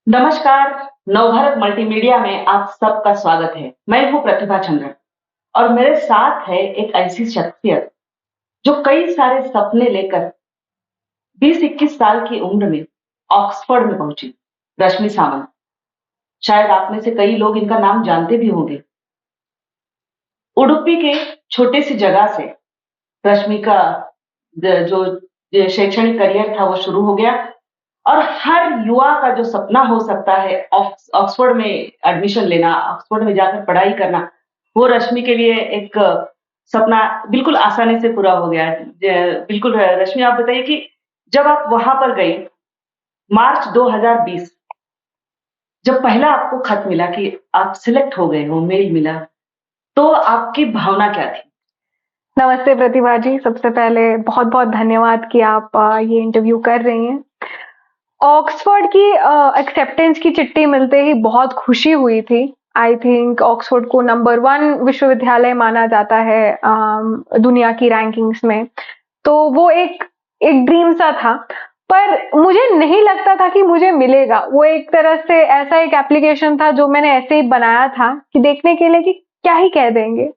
नमस्कार। नवभारत मल्टीमीडिया में आप सबका स्वागत है। मैं हूं प्रतिभा चंद्रन और मेरे साथ है एक ऐसी शख्सियत जो कई सारे सपने लेकर 20-21 साल की उम्र में ऑक्सफोर्ड में पहुंची। रश्मि सावंत। शायद आप में से कई लोग इनका नाम जानते भी होंगे। उडुपी के छोटे सी जगह से रश्मि का जो शैक्षणिक करियर था वो शुरू हो गया और हर युवा का जो सपना हो सकता है ऑक्सफोर्ड में एडमिशन लेना, ऑक्सफोर्ड में जाकर पढ़ाई करना, वो रश्मि के लिए एक सपना बिल्कुल आसानी से पूरा हो गया। बिल्कुल रश्मि, आप बताइए कि जब आप वहां पर गई मार्च 2020, जब पहला आपको खत मिला कि आप सिलेक्ट हो गए हो, मेल मिला, तो आपकी भावना क्या थी? नमस्ते प्रतिभा जी। सबसे पहले बहुत-बहुत धन्यवाद कि आप ये इंटरव्यू कर रही हैं। ऑक्सफोर्ड की एक्सेप्टेंस की चिट्ठी मिलते ही बहुत खुशी हुई थी। आई थिंक ऑक्सफोर्ड को नंबर 1 विश्वविद्यालय माना जाता है दुनिया की रैंकिंग्स में। तो वो एक एक ड्रीम सा था, पर मुझे नहीं लगता था कि मुझे मिलेगा। वो एक तरह से ऐसा एक एप्लीकेशन था जो मैंने ऐसे ही बनाया था कि देखने के लिए कि क्या ही कह देंगे।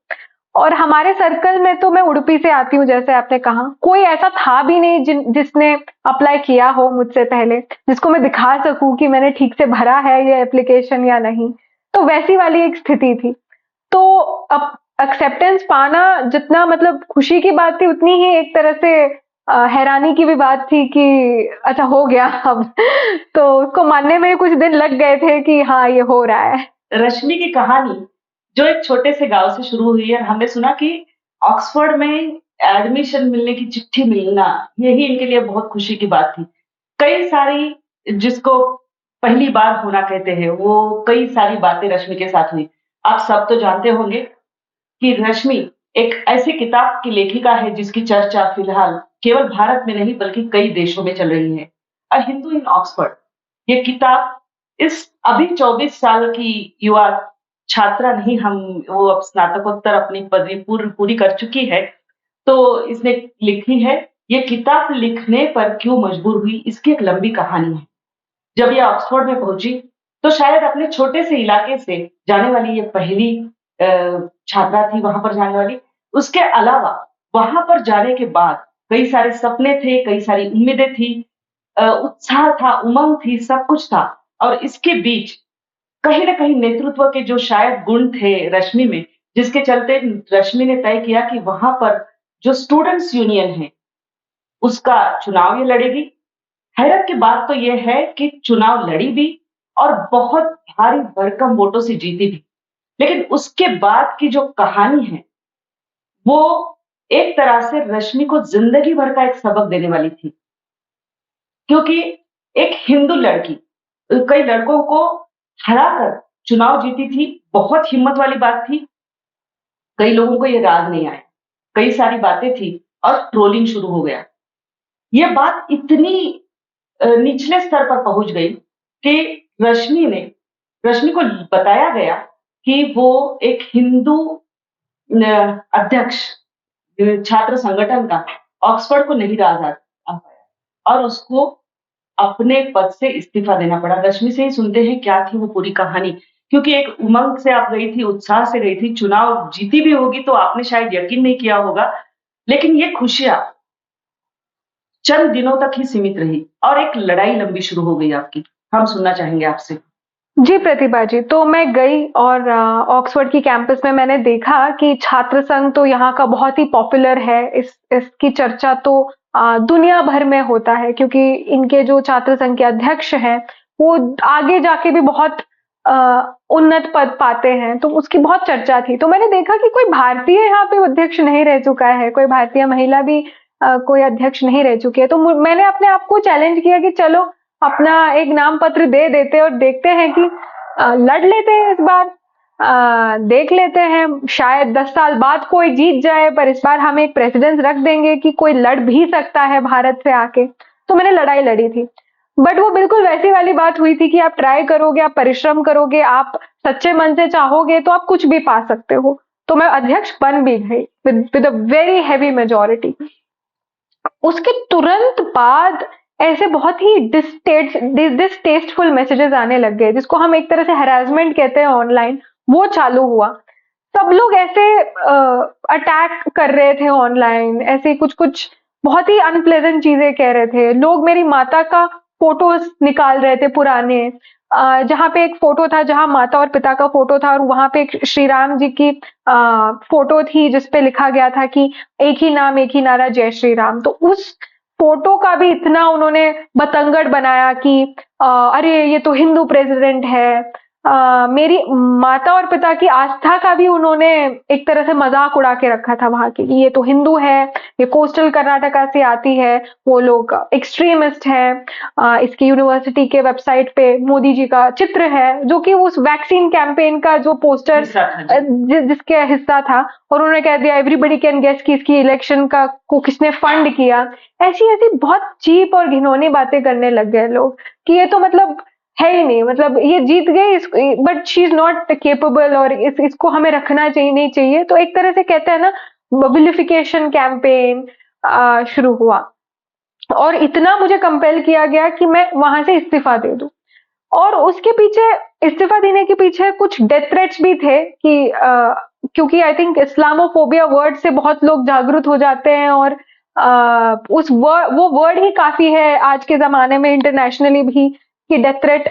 और हमारे सर्कल में तो मैं उडुपी से आती हूँ, जैसे आपने कहा, कोई ऐसा था भी नहीं जिसने अप्लाई किया हो मुझसे पहले, जिसको मैं दिखा सकूं कि मैंने ठीक से भरा है ये एप्लीकेशन या नहीं। तो वैसी वाली एक स्थिति थी। तो अब एक्सेप्टेंस पाना जितना मतलब खुशी की बात थी, उतनी ही एक तरह से हैरानी की भी बात थी कि अच्छा हो गया अब। तो उसको मानने में कुछ दिन लग गए थे कि हाँ ये हो रहा है। रश्मि की कहानी जो एक छोटे से गांव से शुरू हुई है, हमने सुना कि ऑक्सफोर्ड में एडमिशन मिलने की चिट्ठी मिलना, यही इनके लिए बहुत खुशी की बात थी। कई सारी, जिसको पहली बार होना कहते हैं, वो कई सारी बातें रश्मि के साथ हुई। आप सब तो जानते होंगे कि रश्मि एक ऐसी किताब की लेखिका है जिसकी चर्चा फिलहाल केवल भारत में नहीं बल्कि कई देशों में चल रही है। अ हिंदू इन ऑक्सफोर्ड, ये किताब इस अभी 24 साल की युवा छात्रा नहीं, हम वो अब स्नातकोत्तर अपनी पदवी पूरी कर चुकी है, तो इसने लिखी है। ये किताब लिखने पर क्यों मजबूर हुई, इसकी एक लंबी कहानी है। जब ये ऑक्सफोर्ड में पहुंची तो शायद अपने छोटे से इलाके से जाने वाली ये पहली छात्रा थी वहां पर जाने वाली। उसके अलावा वहां पर जाने के बाद कई सारे सपने थे, कई सारी उम्मीदें थी, उत्साह था, उमंग थी, सब कुछ था। और इसके बीच कहीं न कहीं नेतृत्व के जो शायद गुण थे रश्मि में, जिसके चलते रश्मि ने तय किया कि वहां पर जो स्टूडेंट्स यूनियन है, उसका चुनाव ये लड़ेगी। हैरत की बात तो ये है कि चुनाव लड़ी भी और बहुत भारी भरकम वोटों से जीती भी। लेकिन उसके बाद की जो कहानी है, वो एक तरह से रश्मि को ज़िंदगी भर का एक सबक देने वाली थी। क्योंकि एक हिंदू लड़की कई लड़कों को हराकर चुनाव जीती थी, बहुत हिम्मत वाली बात थी। कई लोगों को ये राज नहीं आया, कई सारी बातें थी और ट्रोलिंग शुरू हो गया। ये बात इतनी निचले स्तर पर पहुंच गई कि रश्मि को बताया गया कि वो एक हिंदू अध्यक्ष छात्र संगठन का ऑक्सफोर्ड को नहीं राज आ पाया और उसको अपने पद से इस्तीफा देना पड़ा। रश्मि से ही सुनते हैं क्या थी वो पूरी कहानी। क्योंकि एक उमंग से आप गई थी, उत्साह से गई थी, चुनाव जीती भी होगी तो आपने शायद यकीन नहीं किया होगा, लेकिन ये खुशियां चंद दिनों तक ही सीमित रही और एक लड़ाई लंबी शुरू हो गई आपकी। हम सुनना चाहेंगे आपसे। जी प्रतिभा जी, तो मैं गई और ऑक्सफोर्ड की कैंपस में मैंने देखा कि छात्र संघ तो यहाँ का बहुत ही पॉपुलर है। इसकी चर्चा तो दुनिया भर में होता है, क्योंकि इनके जो छात्र संघ के अध्यक्ष हैं वो आगे जाके भी बहुत उन्नत पद पाते हैं, तो उसकी बहुत चर्चा थी। तो मैंने देखा कि कोई भारतीय यहाँ पे अध्यक्ष नहीं रह चुका है, कोई भारतीय महिला भी कोई अध्यक्ष नहीं रह चुकी है। तो मैंने अपने आप को चैलेंज किया कि चलो अपना एक नाम पत्र दे देते और देखते हैं कि लड़ लेते हैं इस बार। देख लेते हैं, शायद 10 साल बाद कोई जीत जाए, पर इस बार हम एक प्रेसिडेंस रख देंगे कि कोई लड़ भी सकता है भारत से आके। तो मैंने लड़ाई लड़ी थी, बट वो बिल्कुल वैसी वाली बात हुई थी कि आप ट्राई करोगे, आप परिश्रम करोगे, आप सच्चे मन से चाहोगे तो आप कुछ भी पा सकते हो। तो मैं अध्यक्ष बन भी गई with a very heavy majority. उसके तुरंत बाद ऐसे बहुत ही डिसटेस्टफुल मैसेजेस आने लग गए, जिसको हम एक तरह से हैरेसमेंट कहते हैं ऑनलाइन, वो चालू हुआ। सब लोग ऐसे अटैक कर रहे थे ऑनलाइन, ऐसे कुछ कुछ बहुत ही अनप्लेजेंट चीजें कह रहे थे लोग। मेरी माता का फोटोज निकाल रहे थे पुराने, जहाँ पे एक फोटो था जहाँ माता और पिता का फोटो था, और वहां पे एक श्री राम जी की फोटो थी जिसपे लिखा गया था कि एक ही नाम एक ही नारा जय श्री राम। तो उस फोटो का भी इतना उन्होंने बतंगड़ बनाया कि अरे ये तो हिंदू प्रेसिडेंट है। मेरी माता और पिता की आस्था का भी उन्होंने एक तरह से मजाक उड़ा के रखा था वहां की, कि ये तो हिंदू है, ये कोस्टल कर्नाटका से आती है, वो लोग एक्सट्रीमिस्ट हैं। इसकी यूनिवर्सिटी के वेबसाइट पे मोदी जी का चित्र है, जो कि उस वैक्सीन कैंपेन का जो पोस्टर जिसके हिस्सा था, और उन्होंने कह दिया एवरीबडी कैन गेस कि इसकी इलेक्शन का को किसने फंड किया। ऐसी ऐसी बहुत चीप और घिनौनी बातें करने लग गए लोग कि ये तो मतलब है ही नहीं, मतलब ये जीत गई, but she is not capable, और इसको हमें रखना चाहिए नहीं चाहिए। तो एक तरह से कहते हैं ना, विलिफिकेशन कैंपेन शुरू हुआ, और इतना मुझे कंपेल किया गया कि मैं वहां से इस्तीफा दे दूं। और उसके पीछे, इस्तीफा देने के पीछे कुछ डेथ थ्रेट्स भी थे कि क्योंकि आई थिंक इस्लामोफोबिया वर्ड से बहुत लोग जागरूक हो जाते हैं, और वो वर्ड ही काफी है आज के जमाने में इंटरनेशनली भी कि डेथ थ्रेट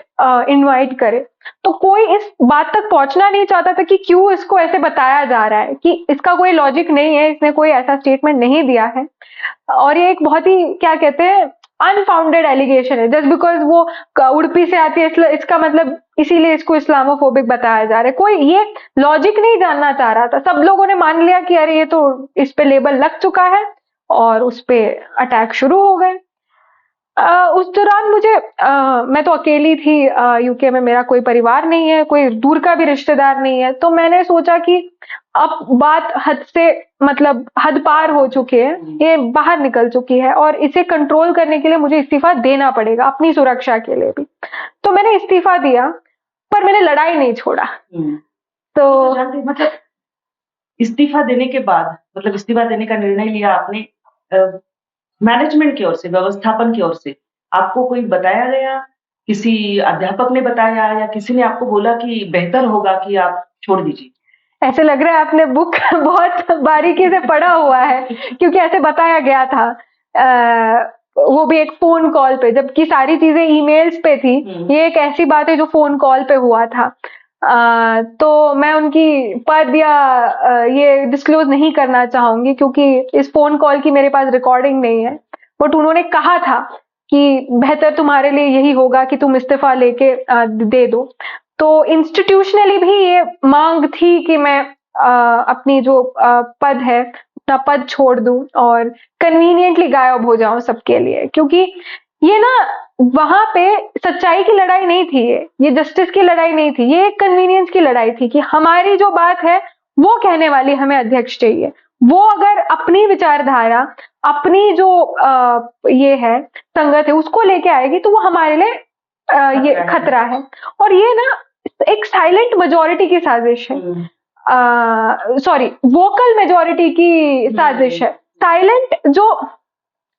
इनवाइट करे। तो कोई इस बात तक पहुंचना नहीं चाहता था कि क्यों इसको ऐसे बताया जा रहा है, कि इसका कोई लॉजिक नहीं है, इसने कोई ऐसा स्टेटमेंट नहीं दिया है, और ये एक बहुत ही क्या कहते हैं अनफाउंडेड एलिगेशन है, जस्ट बिकॉज वो उड़पी से आती है इसका मतलब इसीलिए इसको इस्लामोफोबिक बताया जा रहा है। कोई ये लॉजिक नहीं जानना चाह रहा था, सब लोगों ने मान लिया कि अरे ये तो इस पे लेबल लग चुका है, और उस पे अटैक शुरू हो गए। उस दौरान मुझे मैं तो अकेली थी यूके में, मेरा कोई परिवार नहीं है, कोई दूर का भी रिश्तेदार नहीं है, तो मैंने सोचा कि अब बात हद से मतलब हद पार हो चुकी है, ये बाहर निकल चुकी है, और इसे कंट्रोल करने के लिए मुझे इस्तीफा देना पड़ेगा अपनी सुरक्षा के लिए भी। तो मैंने इस्तीफा दिया, पर मैंने लड़ाई नहीं छोड़ा। तो जानते मतलब इस्तीफा देने के बाद, मतलब इस्तीफा देने का निर्णय लिया आपने, मैनेजमेंट की ओर से, व्यवस्थापन की ओर से आपको कोई बताया गया, किसी अध्यापक ने बताया या किसी ने आपको बोला कि बेहतर होगा कि आप छोड़ दीजिए? ऐसे लग रहा है आपने बुक बहुत बारीकी से पढ़ा हुआ है, क्योंकि ऐसे बताया गया था, वो भी एक फोन कॉल पे, जबकि सारी चीजें ईमेल्स पे थी। ये एक ऐसी बात है जो फोन कॉल पे हुआ था। तो मैं उनकी पद या ये डिस्क्लोज नहीं करना चाहूंगी, क्योंकि इस फोन कॉल की मेरे पास रिकॉर्डिंग नहीं है, बट उन्होंने कहा था कि बेहतर तुम्हारे लिए यही होगा कि तुम इस्तीफा लेके दे दो। तो इंस्टीट्यूशनली भी ये मांग थी कि मैं अपनी जो पद है, अपना पद छोड़ दूं और कन्वीनियंटली गायब हो जाऊं सबके लिए, क्योंकि ये ना वहां पे सच्चाई की लड़ाई नहीं थी, ये जस्टिस की लड़ाई नहीं थी, ये एक कन्वीनियंस की लड़ाई थी कि हमारी जो बात है वो कहने वाली हमें अध्यक्ष चाहिए। वो अगर अपनी विचारधारा, अपनी जो ये है संगत है, उसको लेके आएगी तो वो हमारे लिए ये खतरा है। और ये ना एक साइलेंट मेजोरिटी की साजिश है, सॉरी वोकल मेजोरिटी की साजिश है। साइलेंट जो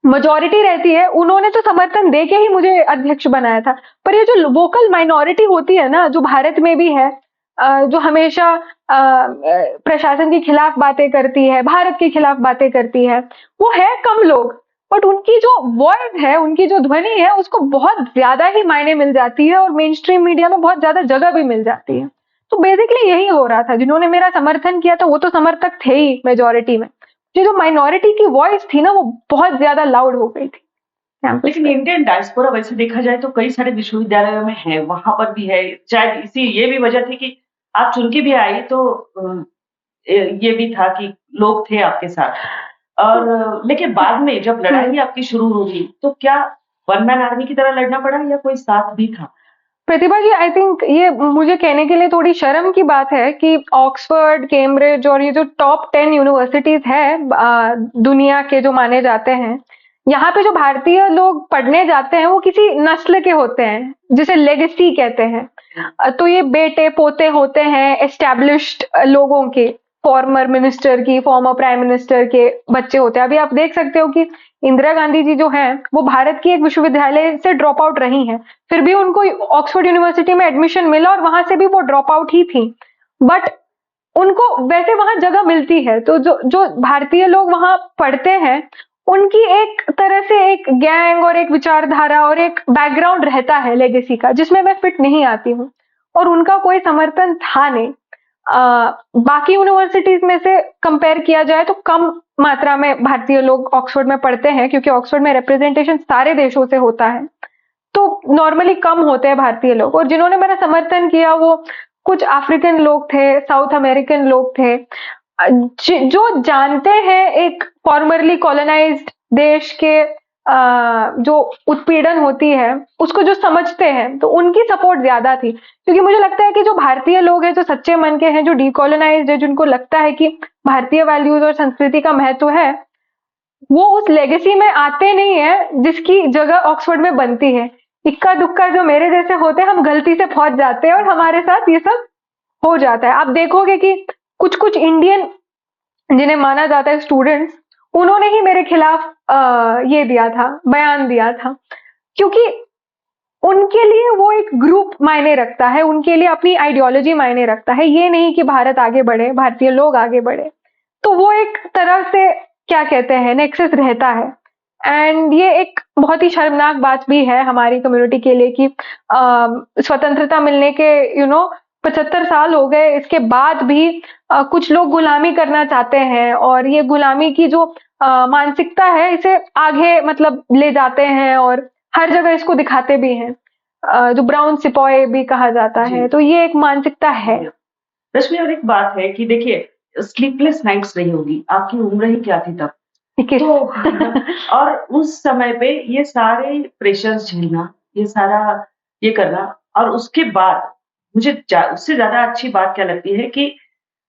मेजोरिटी रहती है उन्होंने तो समर्थन दे के ही मुझे अध्यक्ष बनाया था, पर ये जो वोकल माइनॉरिटी होती है ना, जो भारत में भी है, जो हमेशा प्रशासन के खिलाफ बातें करती है, भारत के खिलाफ बातें करती है, वो है कम लोग, बट उनकी जो वॉइस है, उनकी जो ध्वनि है, उसको बहुत ज्यादा ही मायने मिल जाती है, और मेन स्ट्रीम मीडिया में बहुत ज्यादा जगह भी मिल जाती है। तो बेसिकली यही हो रहा था, जिन्होंने मेरा समर्थन किया था वो तो समर्थक थे ही मेजोरिटी में, जो माइनॉरिटी की वॉइस थी ना वो बहुत ज्यादा लाउड हो गई थी। लेकिन इंडियन डायस्पोरा वैसे देखा जाए तो कई सारे विश्वविद्यालयों में है, वहां पर भी है, शायद इसी ये भी वजह थी कि आप चुन के भी आई, तो ये भी था कि लोग थे आपके साथ। और लेकिन बाद में जब लड़ाई आपकी शुरू हुई तो क्या वन मैन आर्मी की तरह लड़ना पड़ा या कोई साथ भी था? प्रतिभा जी, आई थिंक ये मुझे कहने के लिए थोड़ी शर्म की बात है कि ऑक्सफोर्ड, कैम्ब्रिज और ये जो टॉप 10 यूनिवर्सिटीज है दुनिया के जो माने जाते हैं, यहाँ पे जो भारतीय लोग पढ़ने जाते हैं वो किसी नस्ल के होते हैं जिसे लेगेसी कहते हैं। तो ये बेटे पोते होते हैं एस्टैब्लिश्ड लोगों के, फॉर्मर मिनिस्टर की, फॉर्मर प्राइम मिनिस्टर के बच्चे होते हैं। अभी आप देख सकते हो कि इंदिरा गांधी जी जो हैं, वो भारत की एक विश्वविद्यालय से ड्रॉप आउट रही हैं, फिर भी उनको ऑक्सफोर्ड यूनिवर्सिटी में एडमिशन मिला और वहां से भी वो ड्रॉप आउट ही थी, बट उनको वैसे वहां जगह मिलती है। तो जो जो भारतीय लोग वहां पढ़ते हैं, उनकी एक तरह से एक गैंग और एक विचारधारा और एक बैकग्राउंड रहता है लेगेसी का, जिसमें मैं फिट नहीं आती हूँ, और उनका कोई समर्थन था नहीं। बाकी यूनिवर्सिटीज में से कंपेयर किया जाए तो कम मात्रा में भारतीय लोग ऑक्सफोर्ड में पढ़ते हैं, क्योंकि ऑक्सफोर्ड में रिप्रेजेंटेशन सारे देशों से होता है, तो नॉर्मली कम होते हैं भारतीय लोग। और जिन्होंने मेरा समर्थन किया वो कुछ अफ्रीकन लोग थे, साउथ अमेरिकन लोग थे, जो जानते हैं एक फॉर्मरली कॉलोनाइज्ड देश के जो उत्पीड़न होती है उसको जो समझते हैं, तो उनकी सपोर्ट ज्यादा थी। क्योंकि मुझे लगता है कि जो भारतीय लोग हैं, जो सच्चे मन के हैं, जो डीकोलोनाइज्ड है, जिनको लगता है कि भारतीय वैल्यूज और संस्कृति का महत्व है, वो उस लेगेसी में आते नहीं है जिसकी जगह ऑक्सफोर्ड में बनती है। इक्का दुक्का जो मेरे जैसे होते हैं, हम गलती से पहुंच जाते हैं और हमारे साथ ये सब हो जाता है। आप देखोगे कि कुछ कुछ इंडियन जिन्हें माना जाता है स्टूडेंट्स, उन्होंने ही मेरे खिलाफ ये दिया था, बयान दिया था, क्योंकि उनके लिए वो एक ग्रुप मायने रखता है, उनके लिए अपनी आइडियोलॉजी मायने रखता है, ये नहीं कि भारत आगे बढ़े, भारतीय लोग आगे बढ़े। तो वो एक तरह से क्या कहते हैं, नेक्सस रहता है। एंड ये एक बहुत ही शर्मनाक बात भी है हमारी कम्युनिटी के लिए कि स्वतंत्रता मिलने के 75 साल हो गए, इसके बाद भी कुछ लोग गुलामी करना चाहते हैं, और ये गुलामी की जो मानसिकता है इसे आगे मतलब ले जाते हैं और हर जगह इसको दिखाते भी हैं। जो ब्राउन सिपॉय भी कहा जाता जी। है, तो ये एक मानसिकता है। रश्मि, और एक बात है कि देखिए, स्लीपलेस नाइट्स रही होगी, आपकी उम्र ही क्या थी तब? इक्कीस। तो और उस समय पे ये सारे प्रेशर्स झेलना, ये सारा ये करना, और उसके बाद मुझे उससे ज्यादा अच्छी बात क्या लगती है कि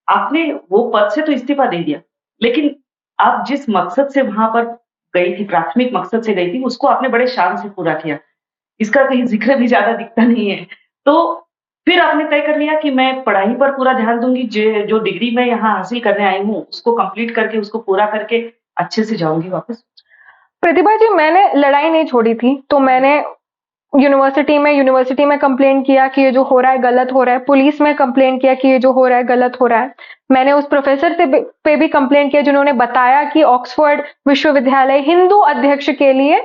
आपने वो पद से तो इस्तीफा दे दिया, लेकिन आप जिस मकसद से वहां पर गई थी, प्राथमिक मकसद से गई थी, उसको आपने बड़े शान से पूरा किया। इसका कहीं जिक्र भी ज्यादा दिखता नहीं है। तो फिर आपने तय कर लिया कि मैं पढ़ाई पर पूरा ध्यान दूंगी, जो डिग्री मैं यहाँ हासिल करने आई हूँ उसको कंप्लीट करके, उसको पूरा करके अच्छे से जाऊंगी वापस। प्रतिभा जी, मैंने लड़ाई नहीं छोड़ी थी, तो मैंने यूनिवर्सिटी में कंप्लेंट किया कि ये जो हो रहा है गलत हो रहा है, पुलिस में कंप्लेंट किया कि ये जो हो रहा है गलत हो रहा है। मैंने उस प्रोफेसर से पे भी कंप्लेंट किया जिन्होंने बताया कि ऑक्सफोर्ड विश्वविद्यालय हिंदू अध्यक्ष के लिए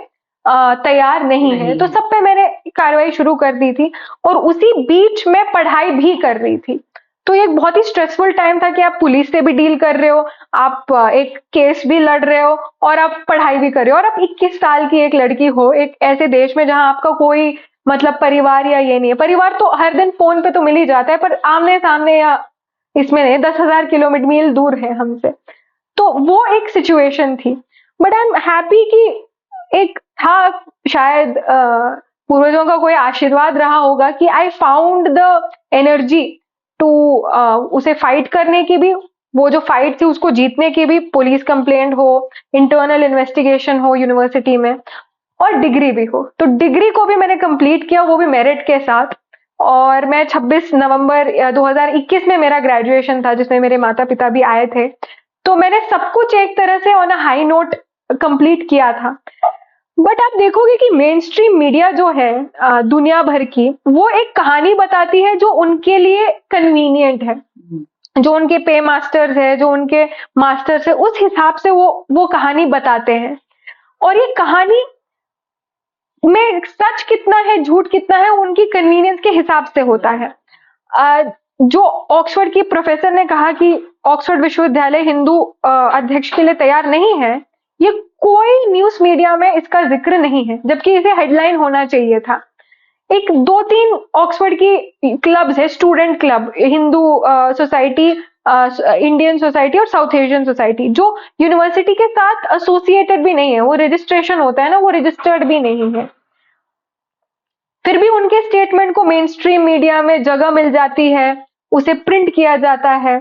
तैयार नहीं है। तो सब पे मैंने कार्रवाई शुरू कर दी थी, और उसी बीच में पढ़ाई भी कर रही थी। तो ये एक बहुत ही स्ट्रेसफुल टाइम था कि आप पुलिस से भी डील कर रहे हो, आप एक केस भी लड़ रहे हो, और आप पढ़ाई भी कर रहे हो, और आप 21 साल की एक लड़की हो एक ऐसे देश में जहां आपका कोई मतलब परिवार या ये नहीं है। परिवार तो हर दिन फोन पे तो मिल ही जाता है, पर आमने सामने या इसमें नहीं, 10,000 किलोमीटर मील दूर है हमसे। तो वो एक सिचुएशन थी, बट आई एम हैप्पी कि एक था, शायद पूर्वजों का कोई आशीर्वाद रहा होगा कि I found the energy to उसे फाइट करने की भी, वो जो फाइट थी उसको जीतने की भी, पुलिस कंप्लेंट हो, इंटरनल इन्वेस्टिगेशन हो यूनिवर्सिटी में, और डिग्री भी हो। तो डिग्री को भी मैंने कंप्लीट किया, वो भी मेरिट के साथ। और मैं 26 नवंबर 2021 में मेरा ग्रेजुएशन था, जिसमें मेरे माता पिता भी आए थे। तो मैंने सब कुछ एक तरह से on a high note complete किया था। बट आप देखोगे कि मेन स्ट्रीम मीडिया जो है दुनिया भर की, वो एक कहानी बताती है जो उनके लिए कन्वीनियंट है, जो उनके पे मास्टर्स है, जो उनके मास्टर्स है, उस हिसाब से वो कहानी बताते हैं। और ये कहानी में सच कितना है, झूठ कितना है, उनकी कन्वीनियंस के हिसाब से होता है। जो ऑक्सफोर्ड की प्रोफेसर ने कहा कि ऑक्सफोर्ड विश्वविद्यालय हिंदू अध्यक्ष के लिए तैयार नहीं है, ये कोई न्यूज मीडिया में इसका जिक्र नहीं है, जबकि इसे हेडलाइन होना चाहिए था। एक 2-3 ऑक्सफोर्ड की क्लब्स है, student club, Hindu society, Indian society और साउथ एशियन सोसाइटी, जो यूनिवर्सिटी के साथ एसोसिएटेड भी नहीं है, वो रजिस्ट्रेशन होता है ना, वो रजिस्टर्ड भी नहीं है। फिर भी उनके स्टेटमेंट को मेन स्ट्रीम मीडिया में जगह मिल जाती है, उसे प्रिंट किया जाता है।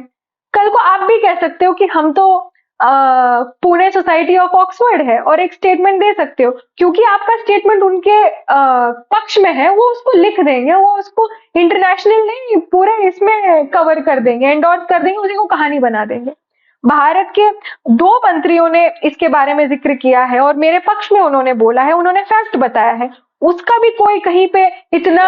कल को आप भी कह सकते हो कि हम तो पुणे सोसाइटी ऑफ ऑक्सफोर्ड है और एक स्टेटमेंट दे सकते हो, क्योंकि आपका स्टेटमेंट उनके पक्ष में है, वो उसको लिख देंगे, वो उसको इंटरनेशनल नहीं पूरे इसमें कवर कर देंगे, एंडोर्स कर देंगे, उसी को कहानी बना देंगे। भारत के 2 मंत्रियों ने इसके बारे में जिक्र किया है और मेरे पक्ष में उन्होंने बोला है, उन्होंने फैक्ट बताया है। उसका भी कोई कहीं पे इतना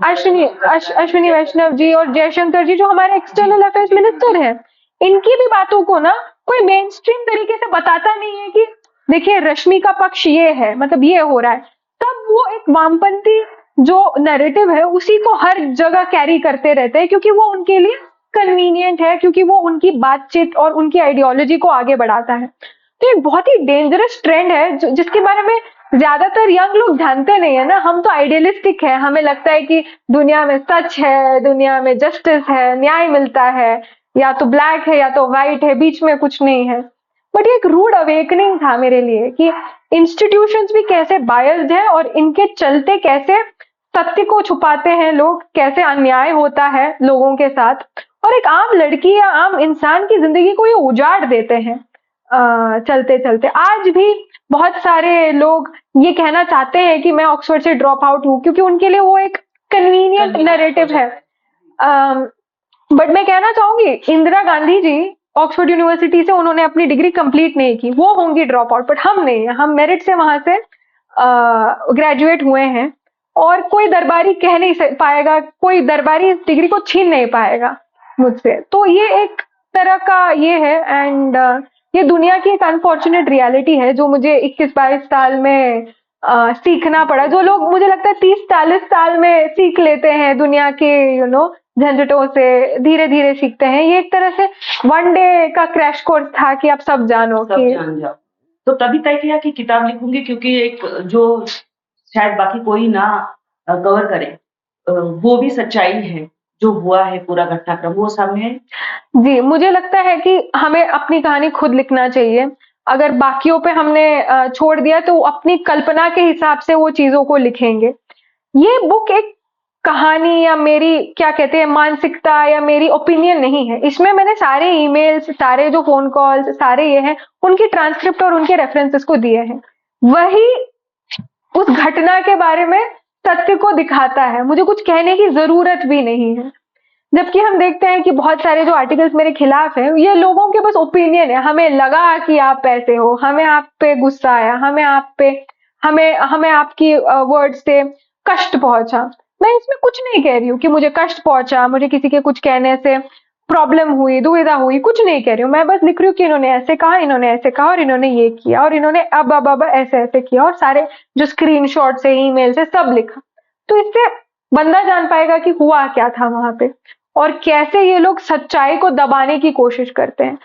अश्विनी वैष्णव जी और जयशंकर जी जो हमारे एक्सटर्नल अफेयर्स मिनिस्टर हैं, इनकी भी बातों को ना कोई मेन स्ट्रीम तरीके से बताता नहीं है कि देखिए रश्मि का पक्ष ये है, मतलब ये हो रहा है। तब वो एक वामपंथी जो नैरेटिव है उसी को हर जगह कैरी करते रहते हैं, क्योंकि वो उनके लिए कन्वीनियंट है, क्योंकि वो उनकी बातचीत और उनकी आइडियोलॉजी को आगे बढ़ाता है। तो एक बहुत ही डेंजरस ट्रेंड है जिसके बारे में ज्यादातर यंग लोग जानते नहीं है ना। हम तो आइडियलिस्टिक है, हमें लगता है कि दुनिया में सच है, दुनिया में जस्टिस है, न्याय मिलता है, या तो ब्लैक है या तो व्हाइट है, बीच में कुछ नहीं है। बट ये एक रूड अवेकनिंग था मेरे लिए कि इंस्टीट्यूशंस भी कैसे बायस्ड है और इनके चलते कैसे सत्य को छुपाते हैं लोग, कैसे अन्याय होता है लोगों के साथ, और एक आम लड़की या आम इंसान की जिंदगी को ये उजाड़ देते हैं चलते चलते। आज भी बहुत सारे लोग ये कहना चाहते हैं कि मैं ऑक्सफोर्ड से ड्रॉप आउट हूँ, क्योंकि उनके लिए वो एक कन्वीनियंट नैरेटिव है। बट मैं कहना चाहूंगी इंदिरा गांधी जी ऑक्सफोर्ड यूनिवर्सिटी से उन्होंने अपनी डिग्री कंप्लीट नहीं की, वो होंगी ड्रॉप आउट, बट हम नहीं है, हम मेरिट से वहां से ग्रेजुएट हुए हैं और कोई दरबारी कह नहीं पाएगा, कोई दरबारी इस डिग्री को छीन नहीं पाएगा मुझसे। तो ये एक तरह का ये है, एंड ये दुनिया की एक अनफॉर्चुनेट रियलिटी है जो मुझे 21-22 साल में सीखना पड़ा। जो लोग मुझे लगता है 30-40 साल में सीख लेते हैं दुनिया के झंझटों से, धीरे धीरे सीखते हैं। ये एक तरह से वन डे का क्रैश कोर्स था कि आप सब जानो, सब जान जाओ। तो तभी तय किया कि किताब लिखूंगी, क्योंकि एक जो शायद बाकी कोई ना कवर करे, वो भी सच्चाई है, जो हुआ है पूरा घटनाक्रम वो सामने है। जी, मुझे लगता है कि हमें अपनी कहानी खुद लिखना चाहिए। अगर बाकियों पे हमने छोड़ दिया तो अपनी कल्पना के हिसाब से वो चीजों को लिखेंगे। ये बुक एक कहानी या मेरी क्या कहते हैं मानसिकता या मेरी ओपिनियन नहीं है। इसमें मैंने सारे ईमेल्स, सारे जो फोन कॉल्स, सारे ये हैं, उनकी ट्रांसक्रिप्ट और उनके रेफरेंसेस को दिए हैं। वही उस घटना के बारे में सत्य को दिखाता है, मुझे कुछ कहने की जरूरत भी नहीं है। जबकि हम देखते हैं कि बहुत सारे जो आर्टिकल्स मेरे खिलाफ हैं, ये लोगों के बस ओपिनियन है। हमें लगा कि आप ऐसे हो, हमें आप पे गुस्सा आया, हमें आपकी वर्ड से कष्ट पहुंचा। मैं इसमें कुछ नहीं कह रही हूँ कि मुझे कष्ट पहुंचा, मुझे किसी के कुछ कहने से प्रॉब्लम हुई, दुविधा हुई, कुछ नहीं कह रही हूँ। मैं बस लिख रही हूँ कि इन्होंने ऐसे कहा, इन्होंने ऐसे कहा, और इन्होंने ये किया, और इन्होंने अब ऐसे ऐसे किया, और सारे जो स्क्रीनशॉट से, ईमेल से सब लिखा। तो इससे बंदा जान पाएगा कि हुआ क्या था वहां पे और कैसे ये लोग सच्चाई को दबाने की कोशिश करते हैं।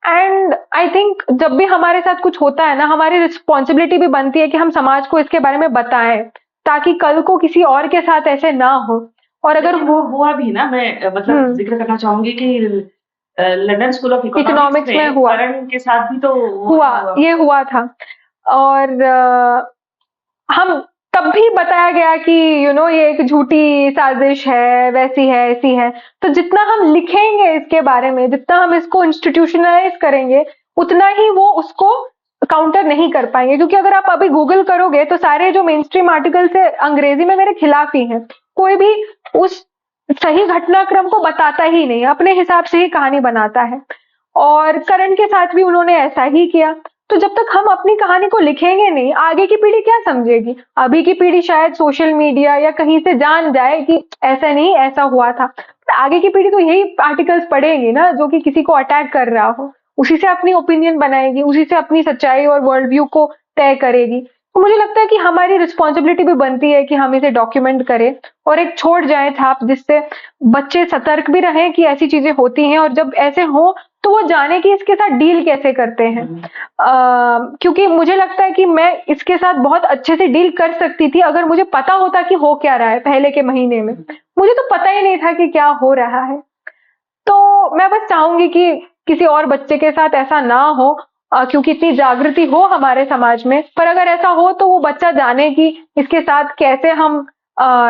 एंड आई थिंक जब भी हमारे साथ कुछ होता है ना, हमारी रिस्पॉन्सिबिलिटी भी बनती है कि हम समाज को इसके बारे में बताएं, ताकि कल को किसी और के साथ ऐसे ना हो। और अगर वो हुआ भी ना, मैं मतलब जिक्र करना चाहूंगी कि लंदन स्कूल ऑफ इकोनॉमिक्स में हुआ, करण के साथ भी तो हुआ था। और हम तब भी बताया गया कि ये एक झूठी साजिश है, वैसी है, ऐसी है। तो जितना हम लिखेंगे इसके बारे में, जितना हम इसको इंस्टीट्यूशनलाइज करेंगे, उतना ही वो उसको काउंटर नहीं कर पाएंगे। क्योंकि अगर आप अभी गूगल करोगे तो सारे जो मेन स्ट्रीम आर्टिकल्स है अंग्रेजी में मेरे खिलाफ ही हैं। कोई भी उस सही घटनाक्रम को बताता ही नहीं, अपने हिसाब से ही कहानी बनाता है। और करण के साथ भी उन्होंने ऐसा ही किया। तो जब तक हम अपनी कहानी को लिखेंगे नहीं, आगे की पीढ़ी क्या समझेगी? अभी की पीढ़ी शायद सोशल मीडिया या कहीं से जान जाए कि ऐसा नहीं, ऐसा हुआ था। आगे की पीढ़ी तो यही आर्टिकल्स पढ़ेगी ना, जो कि किसी को अटैक कर रहा हो, उसी से अपनी ओपिनियन बनाएगी, उसी से अपनी सच्चाई और वर्ल्ड व्यू को तय करेगी। तो मुझे लगता है कि हमारी रिस्पॉन्सिबिलिटी भी बनती है कि हम इसे डॉक्यूमेंट करें और एक छोड़ जाए छाप, जिससे बच्चे सतर्क भी रहें कि ऐसी चीजें होती हैं, और जब ऐसे हो तो वो जाने कि इसके साथ डील कैसे करते हैं। क्योंकि मुझे लगता है कि मैं इसके साथ बहुत अच्छे से डील कर सकती थी अगर मुझे पता होता कि हो क्या रहा है पहले के महीने में। मुझे तो पता ही नहीं था कि क्या हो रहा है। तो मैं बस चाहूंगी कि किसी और बच्चे के साथ ऐसा ना हो, क्योंकि इतनी जागृति हो हमारे समाज में। पर अगर ऐसा हो तो वो बच्चा जाने कि इसके साथ कैसे हम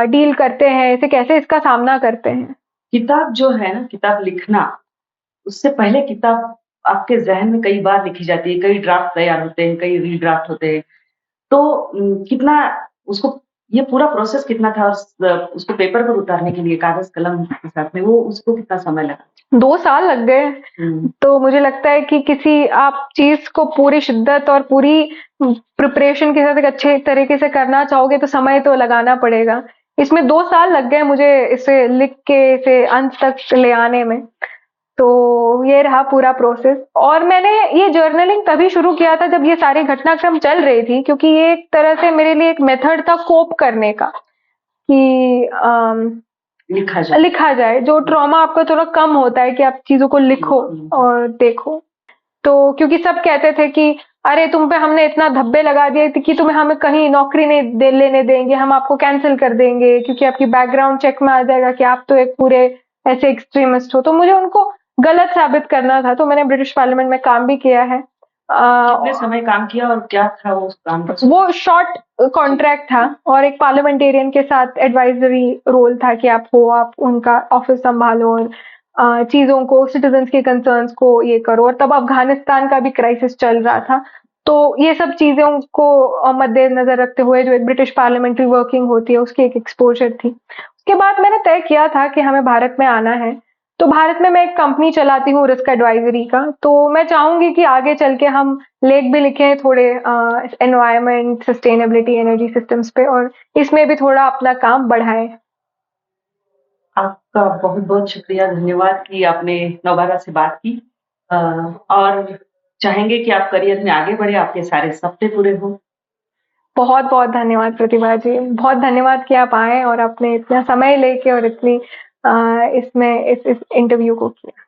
डील करते हैं, इसे कैसे इसका सामना करते हैं। किताब जो है ना, किताब लिखना, उससे पहले किताब आपके ज़हन में कई बार लिखी जाती है, कई ड्राफ्ट तैयार होते हैं, कई रीड्राफ्ट होते हैं। तो कितना उसको ये पूरा प्रोसेस कितना था उसको पेपर पर उतारने के लिए कागज़ कलम के साथ में वो उसको कितना समय लगा? 2 साल लग गए। तो मुझे लगता है कि किसी आप चीज़ को पूरी शिद्दत और पूरी प्रिपरेशन के साथ एक अच्छे तरीके से करना चाहोगे तो समय तो लगाना पड़ेगा। इसमें 2 साल लग गए मुझे इसे लिख के इसे अंत तक ले आने में। तो ये रहा पूरा प्रोसेस और मैंने ये जर्नलिंग तभी शुरू किया था जब ये सारी घटनाक्रम चल रही थी क्योंकि ये एक तरह से मेरे लिए एक मेथड था कोप करने का कि लिखा जाए। जो ट्रॉमा आपका थोड़ा कम होता है कि आप चीज़ों को लिखो और देखो। तो क्योंकि सब कहते थे कि अरे तुम पे हमने इतना धब्बे लगा दिए थे कि तुम्हें हमें कहीं नौकरी नहीं लेने देंगे, हम आपको कैंसिल कर देंगे क्योंकि आपकी बैकग्राउंड चेक में आ जाएगा कि आप तो एक पूरे ऐसे एक्सट्रीमिस्ट हो। तो मुझे उनको गलत साबित करना था तो मैंने ब्रिटिश पार्लियामेंट में काम भी किया है। कितने समय काम किया और क्या था वो काम? वो शॉर्ट कॉन्ट्रैक्ट था और एक पार्लियामेंटेरियन के साथ एडवाइजरी रोल था कि आप उनका ऑफिस संभालो और चीज़ों को सिटीजन्स के कंसर्न्स को ये करो। और तब अफ़गानिस्तान का भी क्राइसिस चल रहा था। तो ये सब चीज़ों को मद्देनज़र रखते हुए जो एक ब्रिटिश पार्लियामेंट्री वर्किंग होती है उसकी एक एक्सपोज़र थी। उसके बाद मैंने तय किया था कि हमें भारत में आना है। तो भारत में मैं एक कंपनी चलाती हूँ रिस्क एडवाइजरी का। तो मैं चाहूँगी कि आगे चल के हम लेख भी लिखें थोड़े एनवायरनमेंट, सस्टेनेबिलिटी, एनर्जी सिस्टम्स पे और इसमें भी थोड़ा अपना काम बढ़ाएँ। आपका बहुत-बहुत शुक्रिया, धन्यवाद कि आपने नौबारा से बात की और चाहेंगे कि आप करियर में आगे बढ़ें, आपके सारे सपने पूरे हों। बहुत-बहुत धन्यवाद प्रतिभा जी। बहुत धन्यवाद कि आप आए और आपने इतना समय लेके और इतनी इसमें इस इंटरव्यू को किया।